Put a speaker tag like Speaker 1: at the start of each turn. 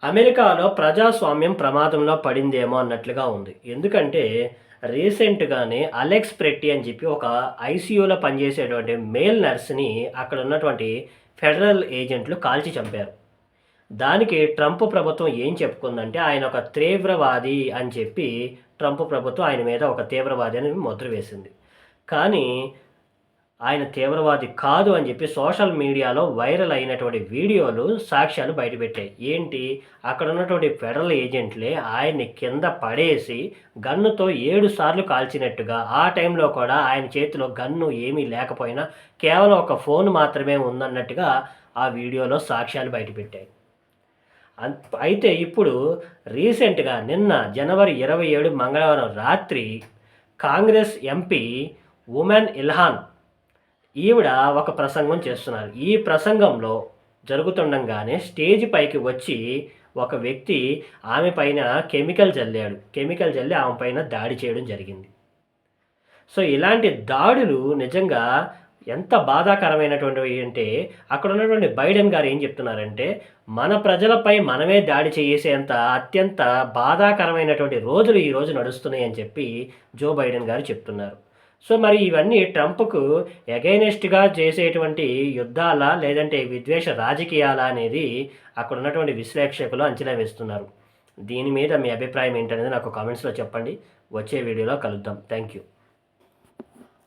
Speaker 1: అమెరికాలో ప్రజాస్వామ్యం ప్రమాదంలో పడిందేమో అన్నట్లుగా ఉంది. ఎందుకంటే రీసెంట్‌గానే అలెక్స్ ప్రెట్టి అని చెప్పి ఒక ఐసీయూలో పనిచేసేటువంటి మేల్ నర్స్‌ని అక్కడ ఉన్నటువంటి ఫెడరల్ ఏజెంట్లు కాల్చి చంపారు. దానికి ట్రంప్ ప్రభుత్వం ఏం చెప్పుకుందంటే ఆయన ఒక తీవ్రవాది అని చెప్పి ట్రంప్ ప్రభుత్వం ఆయన మీద ఒక తీవ్రవాది అని ముద్ర వేసింది. కానీ ఆయన తీవ్రవాది కాదు అని చెప్పి సోషల్ మీడియాలో వైరల్ అయినటువంటి వీడియోలు, సాక్ష్యాలు బయటపెట్టాయి. ఏంటి? అక్కడ ఉన్నటువంటి ఫెడరల్ ఏజెంట్లే ఆయన్ని కింద పడేసి గన్నుతో 7 సార్లు కాల్చినట్టుగా, ఆ టైంలో కూడా ఆయన చేతిలో గన్ను ఏమీ లేకపోయినా కేవలం ఒక ఫోన్ మాత్రమే ఉందన్నట్టుగా ఆ వీడియోలో సాక్ష్యాలు బయటపెట్టాయి. అయితే ఇప్పుడు రీసెంట్‌గా నిన్న జనవరి 27 మంగళవారం రాత్రి కాంగ్రెస్ ఎంపీ ఉమెన్ ఇల్హాన్ ఈవిడ ఒక ప్రసంగం చేస్తున్నారు. ఈ ప్రసంగంలో జరుగుతుండంగానే స్టేజ్ పైకి వచ్చి ఒక వ్యక్తి ఆమె పైన కెమికల్ జల్లాడు. కెమికల్ జల్లి ఆమె పైన దాడి చేయడం జరిగింది. సో, ఇలాంటి దాడులు నిజంగా ఎంత బాధాకరమైనటువంటివి అంటే, అక్కడ ఉన్నటువంటి బైడెన్ గారు ఏం చెప్తున్నారంటే, మన ప్రజలపై మనమే దాడి చేసేంత అత్యంత బాధాకరమైనటువంటి రోజులు ఈరోజు నడుస్తున్నాయని చెప్పి జో బైడెన్ గారు చెప్తున్నారు. సో, మరి ఇవన్నీ ట్రంప్‌కు ఎగైనెస్ట్‌గా చేసేటువంటి యుద్ధాలా? లేదంటే విద్వేష రాజకీయాలా? అనేది అక్కడ ఉన్నటువంటి విశ్లేషకులు అంచనా వేస్తున్నారు. దీని మీద మీ అభిప్రాయం ఏంటనేది నాకు కామెంట్స్‌లో చెప్పండి. వచ్చే వీడియోలో కలుద్దాం. Thank you.